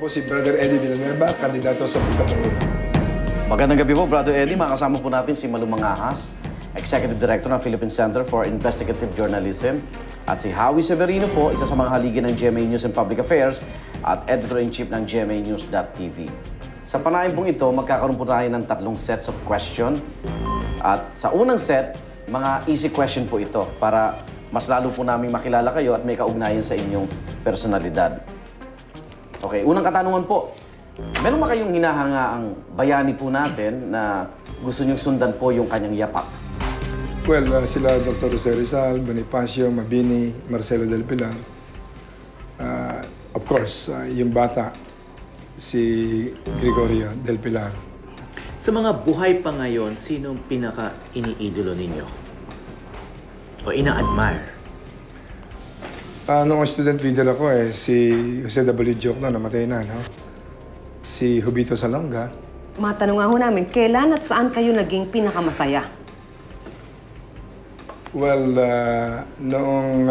po si Brother Eddie Villanueva, kandidato sa pagkapangulo. Magandang gabi po, Brother Eddie. Makasama po natin si Malu Mangahas, Executive Director ng Philippine Center for Investigative Journalism. At si Howie Severino po, isa sa mga haligi ng GMA News and Public Affairs at Editor-in-Chief ng GMAnews.tv. Sa panahin pong ito, magkakaroon po tayo ng 3 sets of question. At sa unang set, mga easy question po ito para mas lalo po namin makilala kayo at may kaugnayan sa inyong personalidad. Okay, unang katanungan po. Meron ba kayong hinahangaang bayani po natin na gusto niyong sundan po yung kanyang yapak? Well, sila Dr. Jose Rizal, Bonifacio, Mabini, Marcelo Del Pilar. Of course, yung bata, si Gregorio Del Pilar. Sa mga buhay pa ngayon, sinong pinaka-iniidolo ninyo? O ina-admire? Noong student leader ako si Jose W. Joke na namatay na, no? Si Hubito Salonga. Matanong nga ho namin, kailan at saan kayo naging pinakamasaya? Well, noong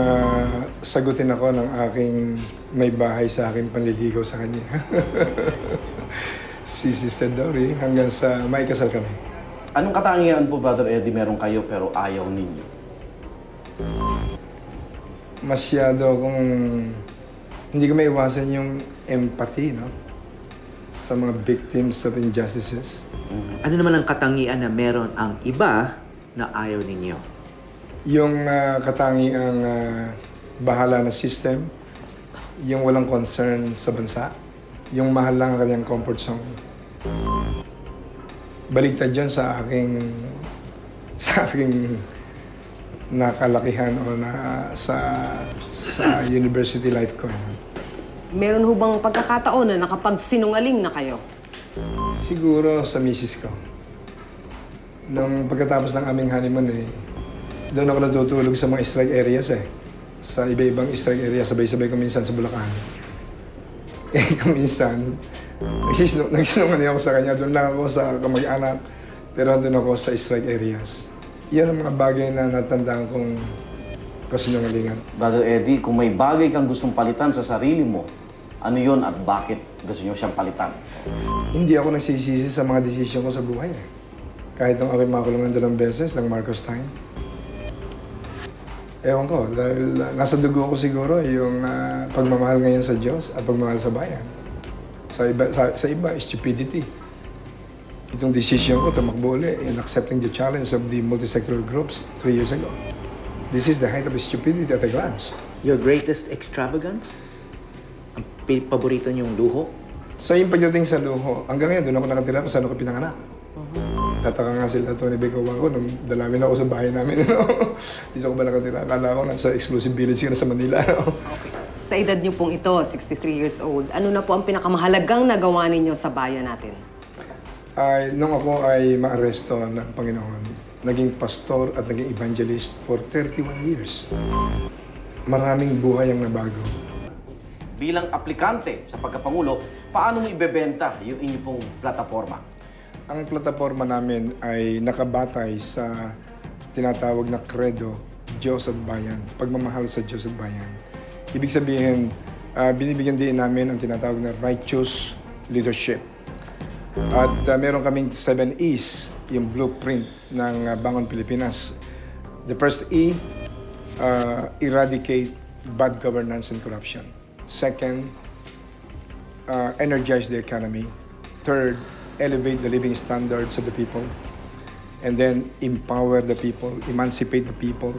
sagutin ako ng aking may bahay sa aking panliligaw sa kanya. Si Sister Dory, hanggang sa may kasal kami. Anong katangian po, Brother Eddie, meron kayo pero ayaw ninyo? Masyado akong... Hindi ko maiwasan yung empathy, no? Sa mga victims of injustices. Ano naman ang katangian na meron ang iba na ayaw ninyo? Yung katangiang bahala na system, yung walang concern sa bansa, yung mahal lang ang kanyang comfort zone. Baligtad yun sa aking nakalakihan o sa university life ko. Meron ho bang pagkakataon na nakapagsinungaling na kayo? Siguro sa misis ko. Nung pagkatapos ng aming honeymoon, doon ako natutulog sa mga strike areas Sa iba-ibang strike areas, sabay-sabay ko minsan sa Bulacan. Kung minsan, nagsinungaling ako sa kanya, doon lang ako sa kamag-anak, pero doon ako sa strike areas. Yan ang mga bagay na natandaan kong kasinungalingan. Brother Eddie, kung may bagay kang gustong palitan sa sarili mo, ano yon at bakit gusto niyo siyang palitan? Hindi ako nagsisisi sa mga desisyon ko sa buhay. Kahit nung ako'y makulong ng 2 beses ng Marcos time. Ewan ko, dahil nasa dugo ko siguro yung pagmamahal ngayon sa Diyos at pagmamahal sa bayan. Sa iba, stupidity. Itong decision ko, tumakbo ulit in accepting the challenge of the multisectoral groups 3 years ago. This is the height of stupidity at a glance. Your greatest extravagance? Ang paborito niyong luho? So yung pagdating sa luho, hanggang ngayon doon ako nakatira kung saan ako pinanganak. Tataka nga sila Tony Becowa ko nung dalamin ako sa bahay namin. Dito ako ba nakatira? Akala ko nasa exclusive village ka na sa Manila. Okay. Sa edad niyo pong ito, 63 years old, ano na po ang pinakamahalagang nagawa ninyo sa bayan natin? Nung ako ay maaresto ng Panginoon, naging pastor at naging evangelist for 31 years. Maraming buhay ang nabago. Bilang aplikante sa pagkapangulo, paano mo ibebenta yung inyo pong plataforma? Ang plataforma namin ay nakabatay sa tinatawag na credo, Diyos at Bayan, pagmamahal sa Diyos at Bayan. Ibig sabihin, binibigyan din namin ang tinatawag na righteous leadership. At meron kaming 7 E's, yung blueprint ng Bangon Pilipinas. The first E, eradicate bad governance and corruption. Second, energize the economy. Third, elevate the living standards of the people. And then, empower the people, emancipate the people,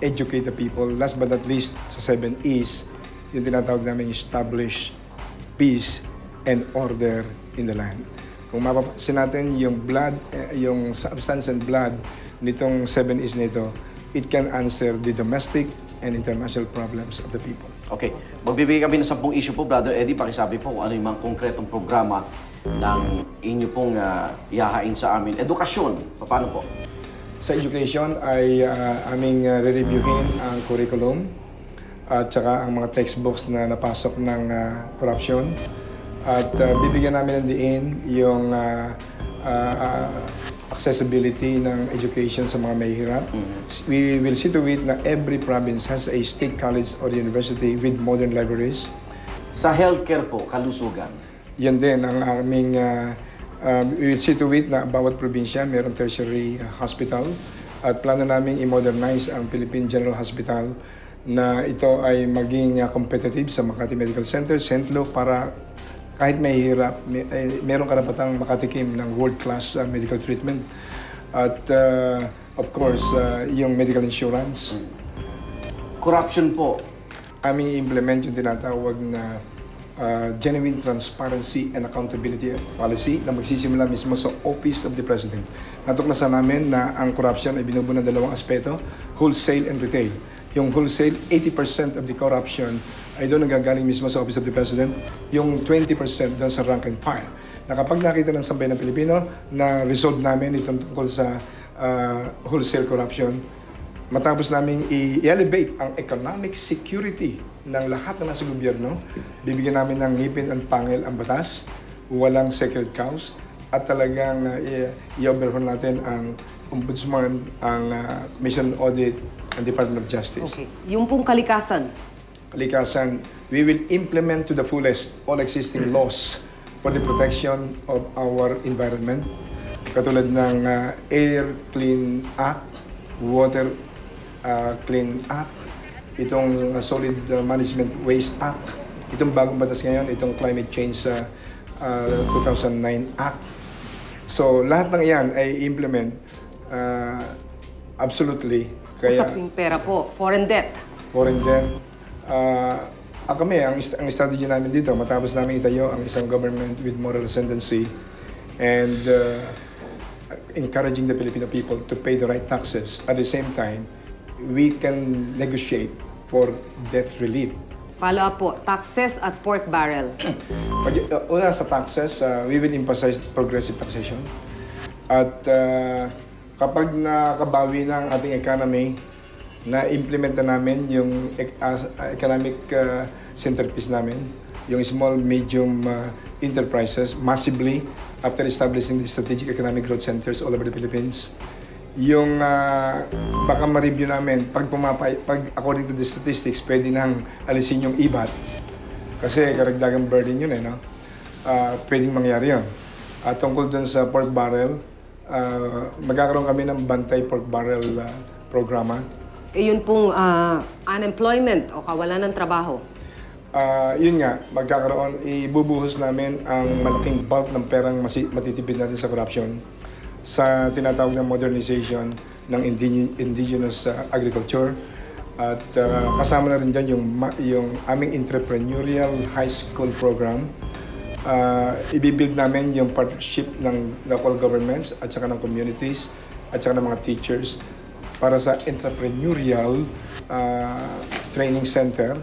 educate the people. Last but not least, sa 7 E's, yung tinatawag namin establish peace and order in the land. Kung mapapansin natin yung blood, yung substance and blood nitong 7 E's nito, it can answer the domestic and international problems of the people. Okay. Magbibigay kami ng 10 issue po, Brother Eddie. Pakisabi po kung ano yung mga konkretong programa ng inyo pong ihahain sa amin. Edukasyon, paano po? Sa education ay aming re-reviewin ang curriculum at saka ang mga textbooks na napasok ng corruption. At bibigyan namin ng diin yung accessibility ng education sa mga mahihirap. We will see to it na every province has a state college or university with modern libraries. Sa healthcare po, kalusugan. Yan din ang aming we will see to it na bawat probinsya mayroong tertiary hospital at plano namin i-modernize ang Philippine General Hospital na ito ay maging competitive sa Makati Medical Center, St. Luke, para kahit may hirap, mayroong karapatang makatikim ng world-class medical treatment. At of course, yung medical insurance. Corruption po. Aming implement yung tinatawag na genuine transparency and accountability policy na magsisimula mismo sa Office of the President. Natuklasan namin na ang corruption ay binubuo ng dalawang aspeto, wholesale and retail. Yung wholesale, 80% of the corruption ay doon nagagaling mismo sa Office of the President, yung 20% doon sa rank and file. Na kapag nakita ng sambayan ng Pilipino na resolve namin itong tungkol sa wholesale corruption, matapos namin i-elevate ang economic security ng lahat ng nasa gobyerno, bibigyan namin ng ngipin at pangil ang batas, walang sacred cows, at talagang i-overhaul natin ang Ombudsman, ang Commission on Audit, ang Department of Justice. Okay. Yung pong kalikasan. Kalikasan, we will implement to the fullest all existing laws for the protection of our environment, katulad ng Air Clean Act, Water Clean Act, itong Solid Management Waste Act, itong bagong batas ngayon, itong Climate Change 2009 Act. So lahat ng iyan ay implement absolutely. Usaping pera po, foreign debt. Foreign debt. Kami, ang strategy namin dito, matapos namin itayo ang isang government with moral ascendancy and encouraging the Filipino people to pay the right taxes. At the same time, we can negotiate for debt relief. Follow up po, taxes at pork barrel. Una sa taxes, we will emphasize progressive taxation. At kapag nakabawi ng ating economy, na-implementa namin yung economic centerpiece namin, yung small, medium enterprises, massively, after establishing the strategic economic growth centers all over the Philippines. Yung baka ma-review namin, pag according to the statistics, pwede nang alisin yung IBAT. Kasi karagdagang burden yun no? Pwedeng mangyari yun. Tungkol dun sa pork barrel, magkakaroon kami ng bantay pork barrel programa. Yun pong unemployment o kawalan ng trabaho. Yun nga, magkakaroon, ibubuhos namin ang malaking bulk ng perang matitipid natin sa corruption sa tinatawag na modernization ng indigenous agriculture. At kasama na rin dyan yung aming entrepreneurial high school program. Ibibuild namin yung partnership ng local governments at saka ng communities at saka ng mga teachers para sa entrepreneurial training center.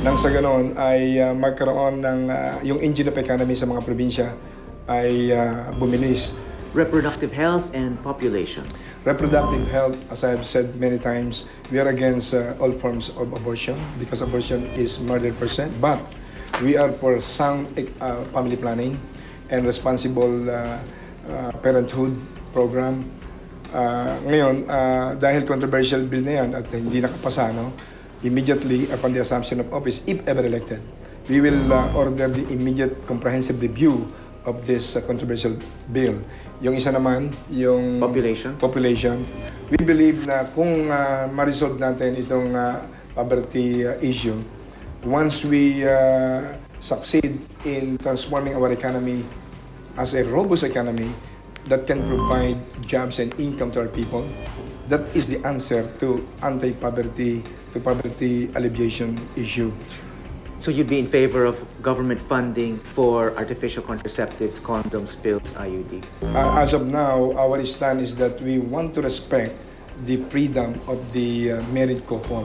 Nang sa ganoon ay magkaroon ng yung engine of economy sa mga probinsya ay bumilis. Reproductive health and population. Reproductive health, as I have said many times, we are against all forms of abortion because abortion is murder per se. But we are for sound family planning and responsible parenthood program. Ngayon, dahil controversial bill na yan at hindi nakapasa, immediately upon the assumption of office, if ever elected, we will order the immediate comprehensive review of this controversial bill. Yung isa naman, yung population. We believe na kung ma-resolve natin itong poverty issue, once we succeed in transforming our economy as a robust economy that can provide jobs and income to our people, that is the answer to poverty alleviation issue. So you'd be in favor of government funding for artificial contraceptives, condoms, pills, IUD? As of now, our stand is that we want to respect the freedom of the married couple.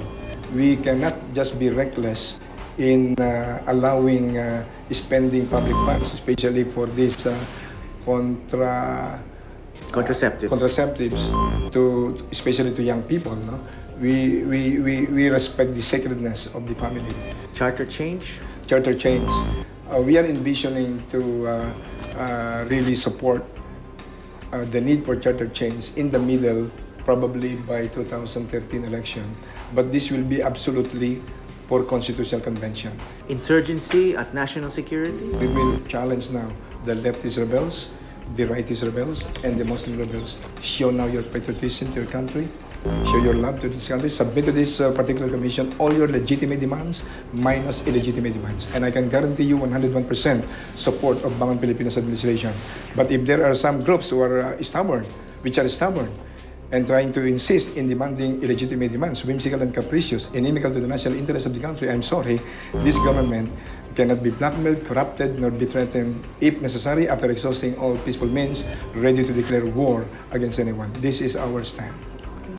We cannot just be reckless in allowing spending public funds, especially for these contraceptives to especially to young people. We respect the sacredness of the family. Charter change? Charter change. We are envisioning to really support the need for charter change in the middle, probably by 2013 election. But this will be absolutely for constitutional convention. Insurgency at national security? We will challenge now the leftist rebels, the rightist rebels, and the Muslim rebels. Show now your patriotism to your country. Show your love to this country. Submit to this particular commission all your legitimate demands minus illegitimate demands. And I can guarantee you 101% support of Bangon Pilipinas administration. But if there are some groups who are stubborn, and trying to insist in demanding illegitimate demands, whimsical and capricious, inimical to the national interest of the country, I'm sorry, this government cannot be blackmailed, corrupted, nor be threatened, if necessary, after exhausting all peaceful means, ready to declare war against anyone. This is our stand.